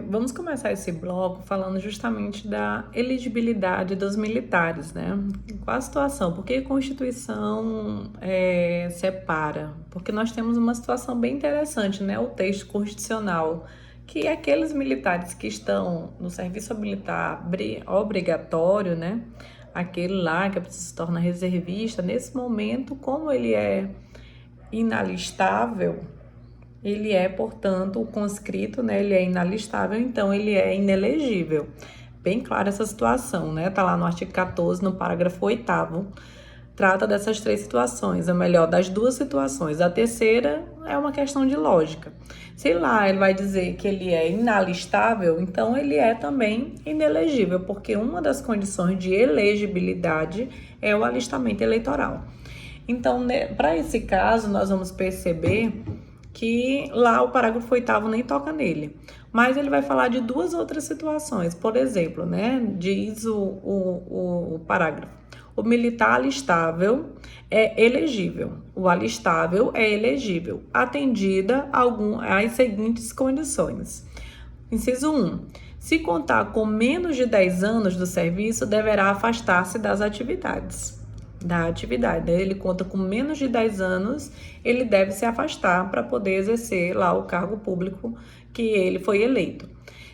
Vamos começar esse bloco falando justamente da elegibilidade dos militares, né? Qual a situação? Por que a Constituição separa? Porque nós temos uma situação bem interessante, né? O texto constitucional, que aqueles militares que estão no serviço militar obrigatório, né? Aquele lá que se torna reservista, nesse momento, como ele é inalistável, ele é, portanto, o conscrito, né? Ele é inalistável, então ele é inelegível. Bem clara essa situação, né? Tá lá no artigo 14, no parágrafo 8º, trata dessas três situações, ou melhor, das duas situações. A terceira é uma questão de lógica. Se lá ele vai dizer que ele é inalistável, então ele é também inelegível, porque uma das condições de elegibilidade é o alistamento eleitoral. Então, para esse caso, nós vamos perceber que lá o parágrafo 8º nem toca nele. Mas ele vai falar de duas outras situações. Por exemplo, né, diz o parágrafo: o militar alistável é elegível. O alistável é elegível, atendida às seguintes condições. Inciso 1. Se contar com menos de 10 anos do serviço, deverá afastar-se das atividades. Ele conta com menos de 10 anos, ele deve se afastar para poder exercer lá o cargo público que ele foi eleito.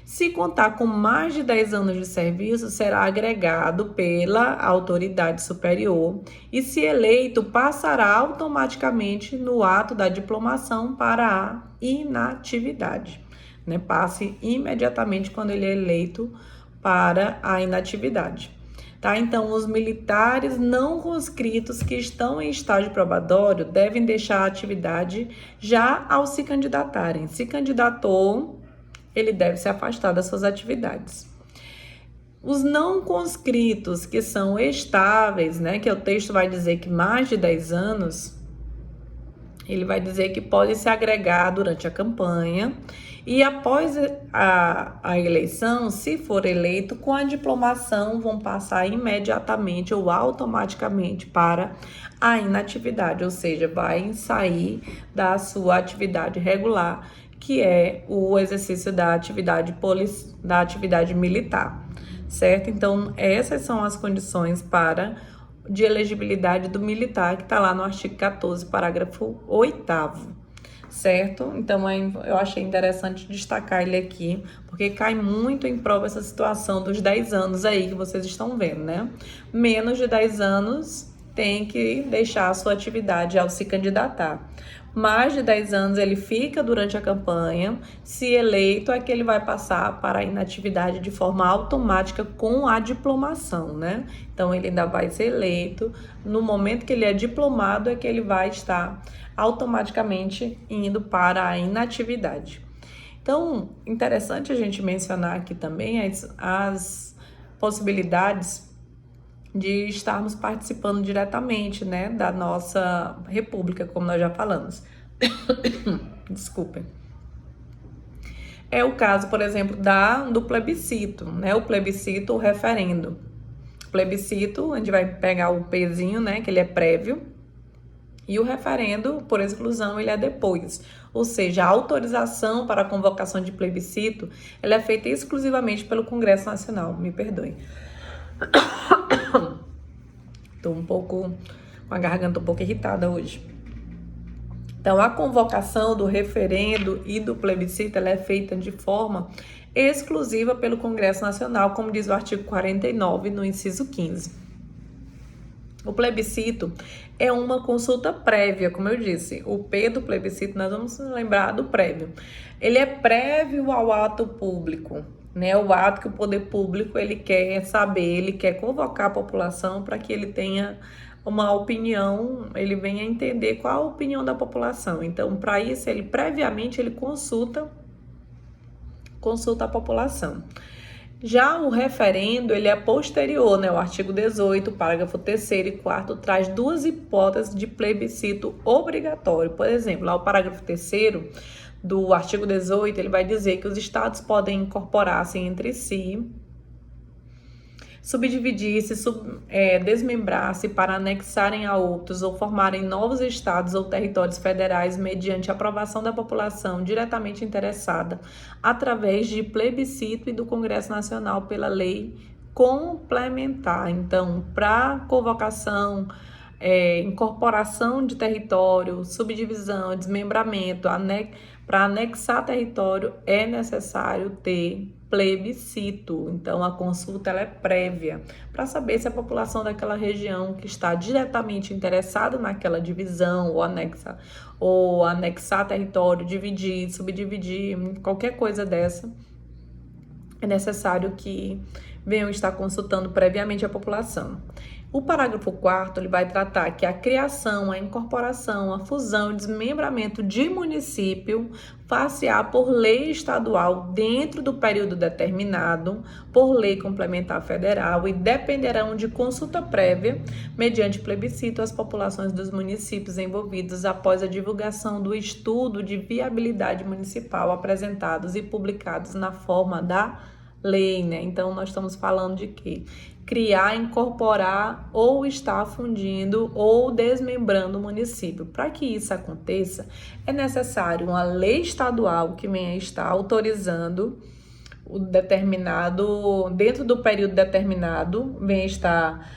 Se contar com mais de 10 anos de serviço, será agregado pela autoridade superior e, se eleito, passará automaticamente no ato da diplomação para a inatividade. Né? Passe imediatamente quando ele é eleito para a inatividade. Tá? Então, os militares não conscritos que estão em estágio probatório devem deixar a atividade já ao se candidatarem. Se candidatou, ele deve se afastar das suas atividades. Os não conscritos que são estáveis, né, que o texto vai dizer que mais de 10 anos, ele vai dizer que pode se agregar durante a campanha e após a eleição, se for eleito, com a diplomação vão passar imediatamente ou automaticamente para a inatividade, ou seja, vai sair da sua atividade regular, que é o exercício da atividade militar, certo? Então, essas são as condições de elegibilidade do militar, que está lá no artigo 14, parágrafo 8º, certo? Então, eu achei interessante destacar ele aqui, porque cai muito em prova essa situação dos 10 anos aí que vocês estão vendo, né? Menos de 10 anos tem que deixar a sua atividade ao se candidatar. Mais de 10 anos ele fica durante a campanha, se eleito é que ele vai passar para a inatividade de forma automática com a diplomação, né? Então ele ainda vai ser eleito, no momento que ele é diplomado é que ele vai estar automaticamente indo para a inatividade. Então, interessante a gente mencionar aqui também as possibilidades de estarmos participando diretamente, né, da nossa república, como nós já falamos. Desculpem. É o caso, por exemplo, do plebiscito, né, o plebiscito, o referendo. Plebiscito, a gente vai pegar o Pzinho, né, que ele é prévio, e o referendo, por exclusão, ele é depois. Ou seja, a autorização para a convocação de plebiscito, ela é feita exclusivamente pelo Congresso Nacional, me perdoem. Estou com a garganta um pouco irritada hoje. Então, a convocação do referendo e do plebiscito, ela é feita de forma exclusiva pelo Congresso Nacional, como diz o artigo 49, no inciso 15. O plebiscito é uma consulta prévia, como eu disse. O P do plebiscito, nós vamos lembrar do prévio. Ele é prévio ao ato público, né? O ato que o poder público ele quer saber, ele quer convocar a população para que ele tenha uma opinião, ele venha entender qual a opinião da população. Então, para isso, ele previamente ele consulta a população. Já o referendo, ele é posterior, né? O artigo 18, parágrafo 3º e 4º, traz duas hipóteses de plebiscito obrigatório. Por exemplo, lá o parágrafo 3º do artigo 18, ele vai dizer que os estados podem incorporar-se entre si subdividir-se, desmembrar-se para anexarem a outros ou formarem novos estados ou territórios federais mediante aprovação da população diretamente interessada, através de plebiscito e do Congresso Nacional pela lei complementar. Então, para convocação, incorporação de território, subdivisão, desmembramento, para anexar território é necessário ter plebiscito. Então, a consulta ela é prévia para saber se a população daquela região que está diretamente interessada naquela divisão ou anexar território, dividir, subdividir, qualquer coisa dessa, é necessário que venham estar consultando previamente a população. O parágrafo 4º ele vai tratar que a criação, a incorporação, a fusão e desmembramento de município far-se-á por lei estadual dentro do período determinado por lei complementar federal e dependerão de consulta prévia mediante plebiscito às populações dos municípios envolvidos após a divulgação do estudo de viabilidade municipal apresentados e publicados na forma da lei, né? Então, nós estamos falando de quê? Criar, incorporar ou estar fundindo ou desmembrando o município. Para que isso aconteça, é necessário uma lei estadual que venha estar autorizando o determinado, dentro do período determinado, venha estar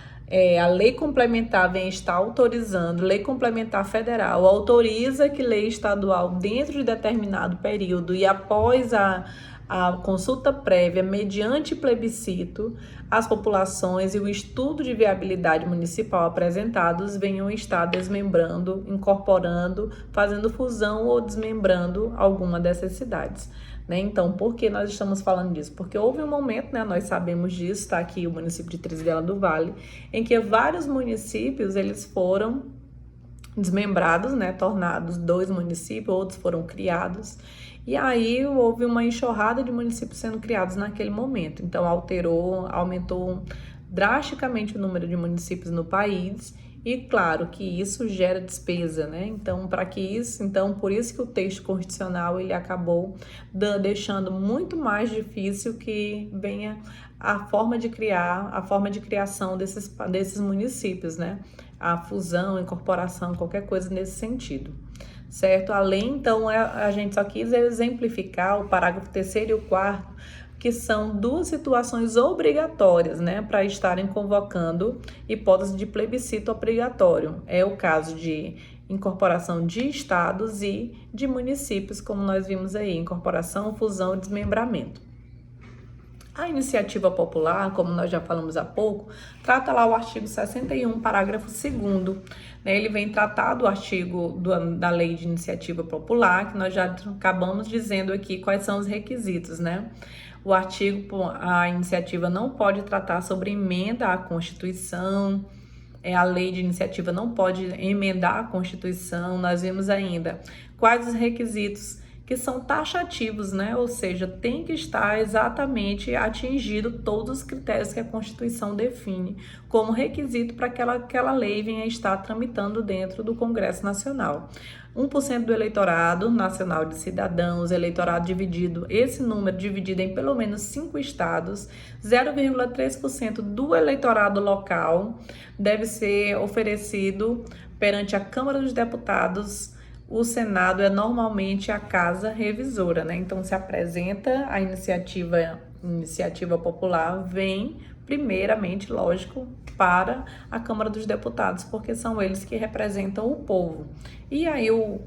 a lei complementar vem estar autorizando, lei complementar federal autoriza que lei estadual dentro de determinado período e após a consulta prévia, mediante plebiscito, as populações e o estudo de viabilidade municipal apresentados venham estar desmembrando, incorporando, fazendo fusão ou desmembrando alguma dessas cidades. Né? Então, por que nós estamos falando disso? Porque houve um momento, né, nós sabemos disso, está aqui o município de Trezguela do Vale, em que vários municípios eles foram desmembrados, né, tornados 2 municípios, outros foram criados. E aí houve uma enxurrada de municípios sendo criados naquele momento. Então aumentou drasticamente o número de municípios no país e claro que isso gera despesa, né? Então, por isso que o texto constitucional ele acabou deixando muito mais difícil que venha a forma de criação desses municípios, né? A fusão, incorporação, qualquer coisa nesse sentido. Certo? Além, então, a gente só quis exemplificar o parágrafo 3º e o 4º, que são 2 situações obrigatórias, né, para estarem convocando hipótese de plebiscito obrigatório. É o caso de incorporação de estados e de municípios, como nós vimos aí, incorporação, fusão e desmembramento. A iniciativa popular, como nós já falamos há pouco, trata lá o artigo 61, parágrafo 2º. Né? Ele vem tratar do artigo da lei de iniciativa popular, que nós já acabamos dizendo aqui quais são os requisitos, né? A iniciativa não pode tratar sobre emenda à Constituição, a lei de iniciativa não pode emendar a Constituição. Nós vimos ainda quais os requisitos que são taxativos, né? Ou seja, tem que estar exatamente atingido todos os critérios que a Constituição define como requisito para que aquela lei venha estar tramitando dentro do Congresso Nacional. 1% do eleitorado nacional de cidadãos, eleitorado dividido, esse número dividido em pelo menos 5 estados, 0,3% do eleitorado local deve ser oferecido perante a Câmara dos Deputados. O Senado é normalmente a casa revisora, né? Então, se apresenta a iniciativa popular, vem primeiramente, lógico, para a Câmara dos Deputados, porque são eles que representam o povo. E aí o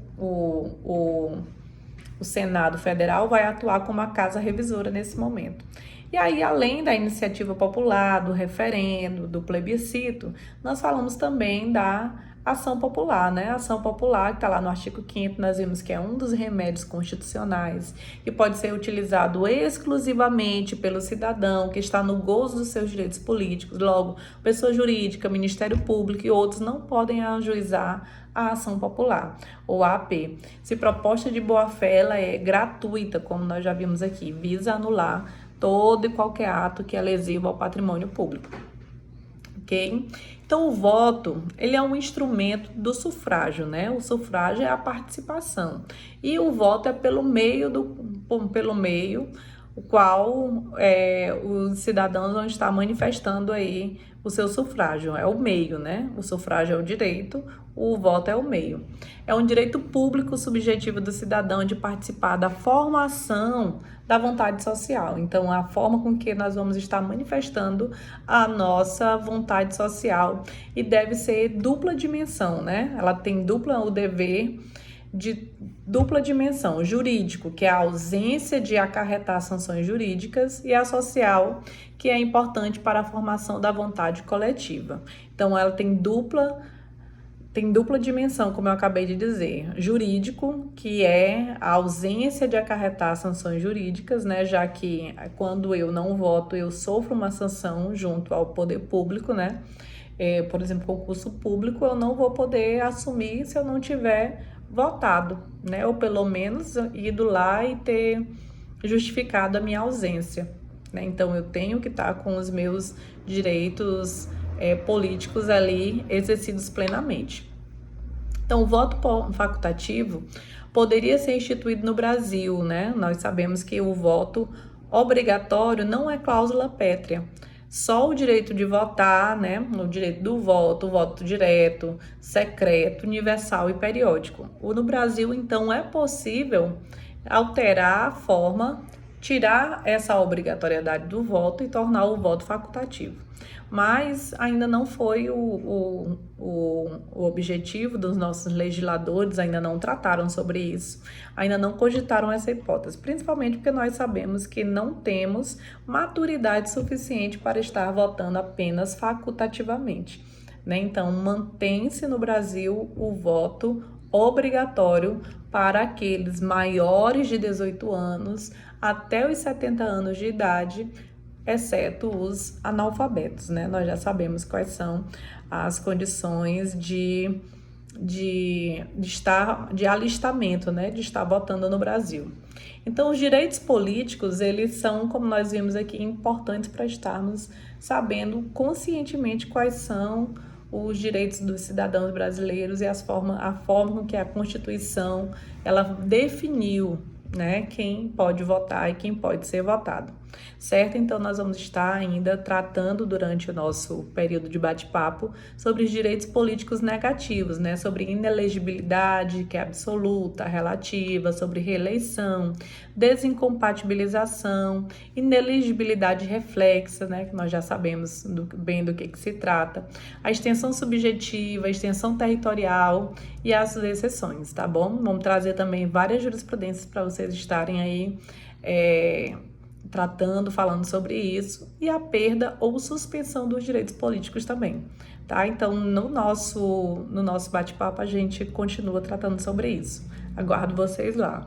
Senado Federal vai atuar como a casa revisora nesse momento. E aí, além da iniciativa popular, do referendo, do plebiscito, nós falamos também da ação popular, né? A ação popular, que está lá no artigo 5º, nós vimos que é um dos remédios constitucionais que pode ser utilizado exclusivamente pelo cidadão que está no gozo dos seus direitos políticos. Logo, pessoa jurídica, Ministério Público e outros não podem ajuizar a ação popular, ou AP. Se proposta de boa-fé, ela é gratuita, como nós já vimos aqui, visa anular todo e qualquer ato que é lesivo ao patrimônio público. Ok? Então, o voto, ele é um instrumento do sufrágio, né? O sufrágio é a participação. E o voto é pelo meio o qual os cidadãos vão estar manifestando aí o seu sufrágio. É o meio, né? O sufrágio é o direito, o voto é o meio. É um direito público subjetivo do cidadão de participar da formação da vontade social. Então, a forma com que nós vamos estar manifestando a nossa vontade social, e deve ser dupla dimensão, né? Ela tem o dever de dupla dimensão: jurídico, que é a ausência de acarretar sanções jurídicas, e a social, que é importante para a formação da vontade coletiva. Então, ela tem dupla dimensão, como eu acabei de dizer: jurídico, que é a ausência de acarretar sanções jurídicas, né? Já que quando eu não voto, eu sofro uma sanção junto ao poder público, né? Por exemplo, concurso público, eu não vou poder assumir se eu não tiver votado, né? Ou pelo menos ido lá e ter justificado a minha ausência, né? Então, eu tenho que estar com os meus direitos políticos ali exercidos plenamente. Então, o voto facultativo poderia ser instituído no Brasil, né? Nós sabemos que o voto obrigatório não é cláusula pétrea. Só o direito de votar, né? O direito do voto, o voto direto, secreto, universal e periódico. No Brasil, então, é possível alterar a forma, tirar essa obrigatoriedade do voto e tornar o voto facultativo. Mas ainda não foi o objetivo dos nossos legisladores, ainda não trataram sobre isso, ainda não cogitaram essa hipótese, principalmente porque nós sabemos que não temos maturidade suficiente para estar votando apenas facultativamente, né? Então, mantém-se no Brasil o voto obrigatório para aqueles maiores de 18 anos até os 70 anos de idade, exceto os analfabetos, né? Nós já sabemos quais são as condições de alistamento, né? De estar votando no Brasil. Então, os direitos políticos, eles são, como nós vimos aqui, importantes para estarmos sabendo conscientemente quais são os direitos dos cidadãos brasileiros e a forma com que a Constituição ela definiu, né, quem pode votar e quem pode ser votado, certo? Então, nós vamos estar ainda tratando durante o nosso período de bate-papo sobre os direitos políticos negativos, né? Sobre inelegibilidade, que é absoluta, relativa, sobre reeleição, desincompatibilização, inelegibilidade reflexa, né? Que nós já sabemos bem do que se trata, a extensão subjetiva, a extensão territorial e as exceções, tá bom? Vamos trazer também várias jurisprudências para vocês estarem aí tratando, falando sobre isso, e a perda ou suspensão dos direitos políticos também, tá? Então, no nosso bate-papo, a gente continua tratando sobre isso. Aguardo vocês lá.